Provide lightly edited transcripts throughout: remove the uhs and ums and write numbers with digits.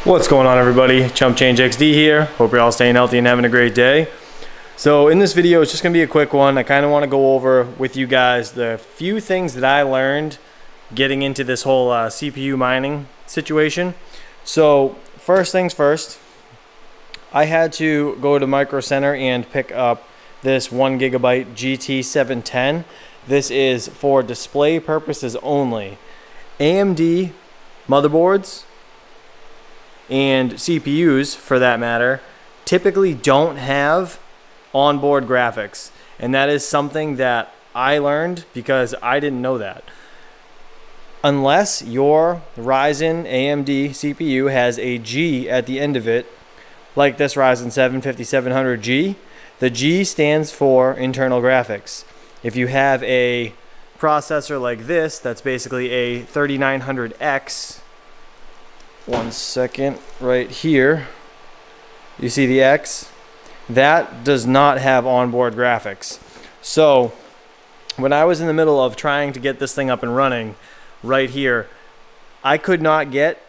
What's going on, everybody? Chump Change XD here. Hope you're all staying healthy and having a great day. So in this video, it's just gonna be a quick one. I kind of want to go over with you guys the few things that I learned getting into this whole CPU mining situation. So first things first, I had to go to Micro Center and pick up this 1 GB GT710. This is for display purposes only. AMD motherboards and CPUs, for that matter, typically don't have onboard graphics, and that is something that I learned because I didn't know that. Unless your Ryzen AMD CPU has a G at the end of it, like this Ryzen 7 5700G, the G stands for internal graphics. If you have a processor like this, that's basically a 3900X, one second, right here, you see the X? That does not have onboard graphics. So when I was in the middle of trying to get this thing up and running right here, I could not get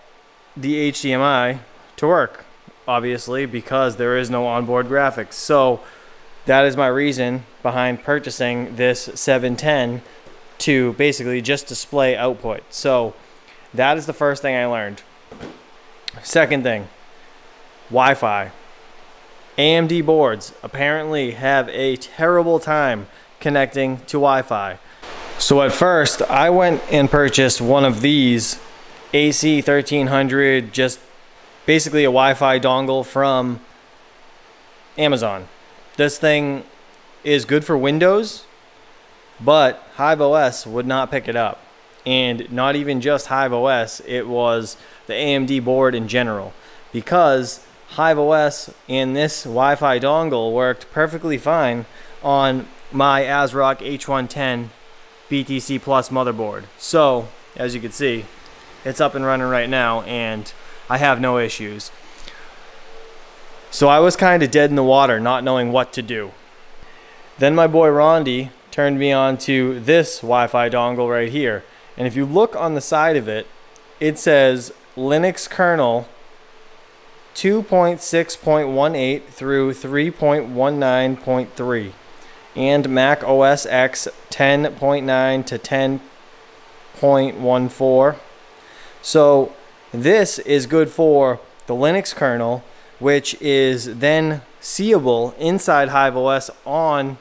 the HDMI to work, obviously, because there is no onboard graphics. So that is my reason behind purchasing this 710 to basically just display output. So that is the first thing I learned. Second thing, Wi-Fi. AMD boards apparently have a terrible time connecting to Wi-Fi. So at first, I went and purchased one of these AC1300, just basically a Wi-Fi dongle from Amazon. This thing is good for Windows, but HiveOS would not pick it up. And not even just HiveOS, it was the AMD board in general, because HiveOS and this Wi-Fi dongle worked perfectly fine on my ASRock H110 BTC Plus motherboard. So as you can see, it's up and running right now and I have no issues. So I was kind of dead in the water, not knowing what to do. Then my boy Rondi turned me on to this Wi-Fi dongle right here. And if you look on the side of it, it says Linux kernel 2.6.18 through 3.19.3 and Mac OS X 10.9 to 10.14. So this is good for the Linux kernel, which is then seeable inside HiveOS on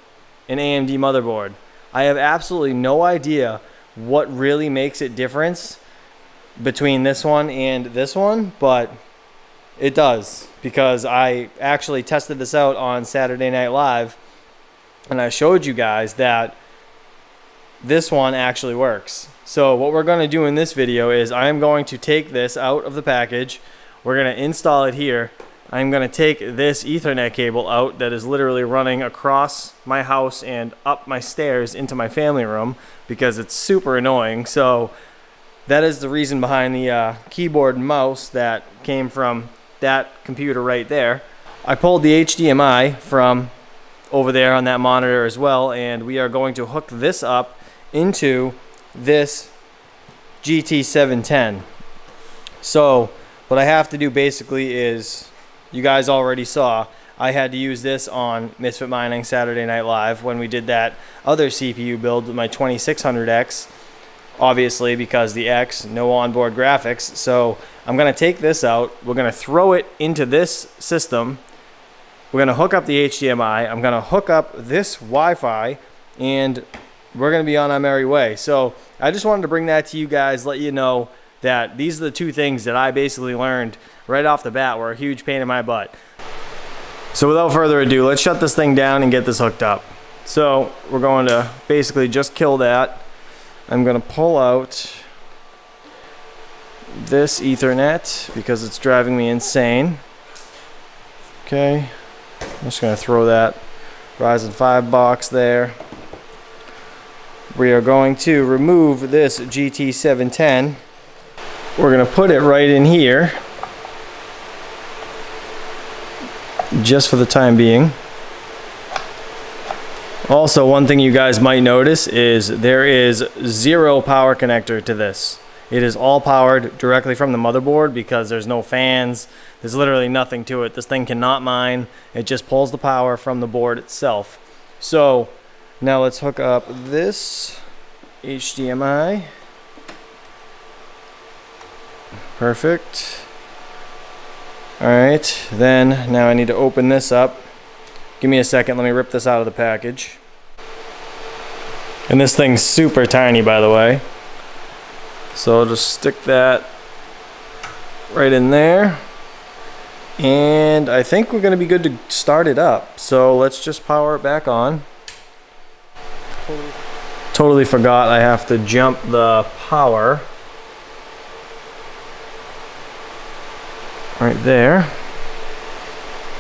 an AMD motherboard. I have absolutely no idea what really makes it difference between this one and this one, but it does, because I actually tested this out on Saturday Night Live and I showed you guys that this one actually works. So what we're going to do in this video is I am going to take this out of the package. We're going to install it here. I'm going to take this Ethernet cable out that is literally running across my house and up my stairs into my family room because it's super annoying. So that is the reason behind the keyboard and mouse that came from that computer right there. I pulled the HDMI from over there on that monitor as well, and we are going to hook this up into this GT710. So what I have to do basically is, you guys already saw, I had to use this on Misfit Mining Saturday Night Live when we did that other CPU build with my 2600X, obviously because the X, no onboard graphics. So I'm going to take this out, we're going to throw it into this system, we're going to hook up the HDMI, I'm going to hook up this Wi-Fi, and we're going to be on our merry way. So I just wanted to bring that to you guys, let you know that these are the two things that I basically learned right off the bat were a huge pain in my butt. So without further ado, let's shut this thing down and get this hooked up. So we're going to basically just kill that. I'm going to pull out this Ethernet because it's driving me insane. Okay, I'm just going to throw that Ryzen 5 box there. We are going to remove this GT710. We're going to put it right in here, just for the time being. Also, one thing you guys might notice is there is zero power connector to this. It is all powered directly from the motherboard because there's no fans. There's literally nothing to it. This thing cannot mine. It just pulls the power from the board itself. So now let's hook up this HDMI. Perfect. All right, then now I need to open this up. Give me a second, let me rip this out of the package. And this thing's super tiny, by the way. So I'll just stick that right in there. And I think we're gonna be good to start it up. So let's just power it back on. Totally forgot I have to jump the power. Right there.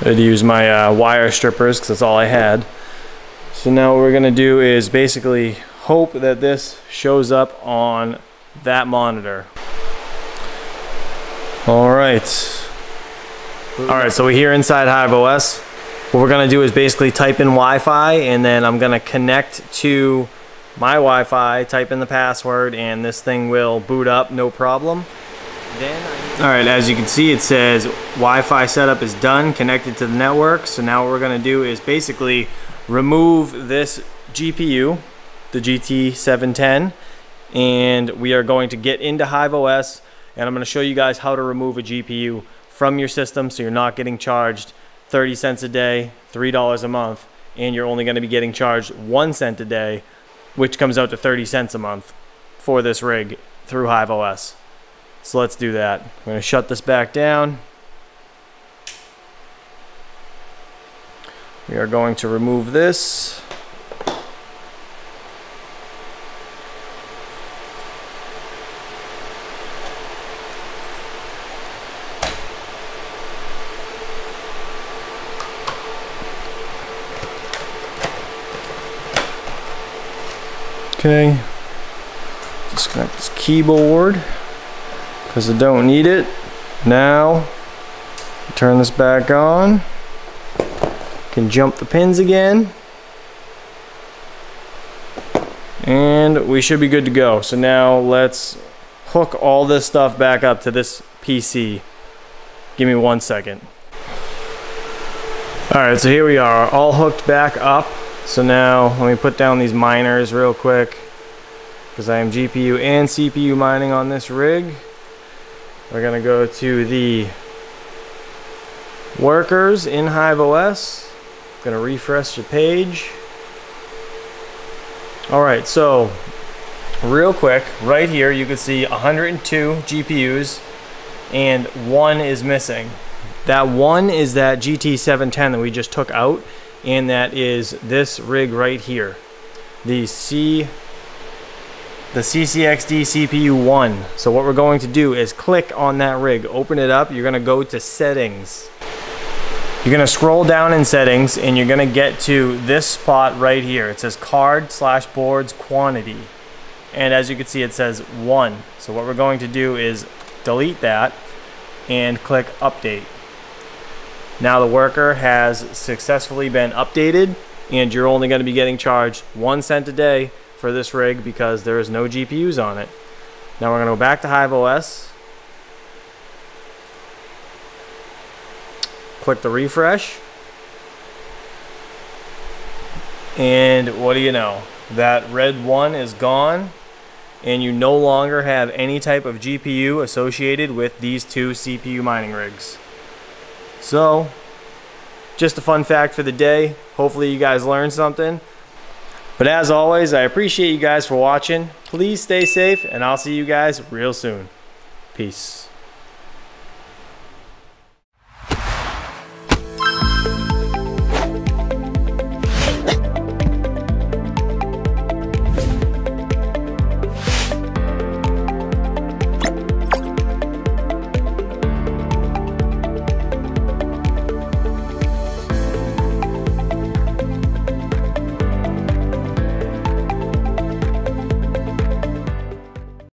I had to use my wire strippers because that's all I had. So now what we're gonna do is basically hope that this shows up on that monitor. All right, so we're here inside HiveOS. What we're gonna do is basically type in Wi-Fi, and then I'm gonna connect to my Wi-Fi, type in the password, and this thing will boot up, no problem. All right, as you can see, it says Wi-Fi setup is done, connected to the network. So now what we're gonna do is basically remove this GPU, the GT710, and we are going to get into HiveOS, and I'm gonna show you guys how to remove a GPU from your system so you're not getting charged 30 cents a day, $3 a month, and you're only gonna be getting charged 1 cent a day, which comes out to 30 cents a month for this rig through HiveOS. So let's do that. I'm going to shut this back down. We are going to remove this. Okay. Disconnect this keyboard, because I don't need it. Now, turn this back on. Can jump the pins again. And we should be good to go. So now let's hook all this stuff back up to this PC. Give me 1 second. Alright, so here we are, all hooked back up. So now let me put down these miners real quick, because I am GPU and CPU mining on this rig. We're gonna go to the workers in HiveOS. Gonna refresh the page. All right, so real quick, right here you can see 102 GPUs and 1 is missing. That 1 is that GT710 that we just took out, and that is this rig right here, the CCXD CPU 1. So what we're going to do is click on that rig, open it up, you're gonna go to settings. You're gonna scroll down in settings and you're gonna get to this spot right here. It says card/boards quantity. And as you can see, it says 1. So what we're going to do is delete that and click update. Now the worker has successfully been updated, and you're only gonna be getting charged 1 cent a day for this rig because there is no GPUs on it. Now we're going to go back to HiveOS, click the refresh, and what do you know? That red 1 is gone, and you no longer have any type of GPU associated with these 2 CPU mining rigs. So, just a fun fact for the day. Hopefully you guys learned something. But as always, I appreciate you guys for watching. Please stay safe, and I'll see you guys real soon. Peace.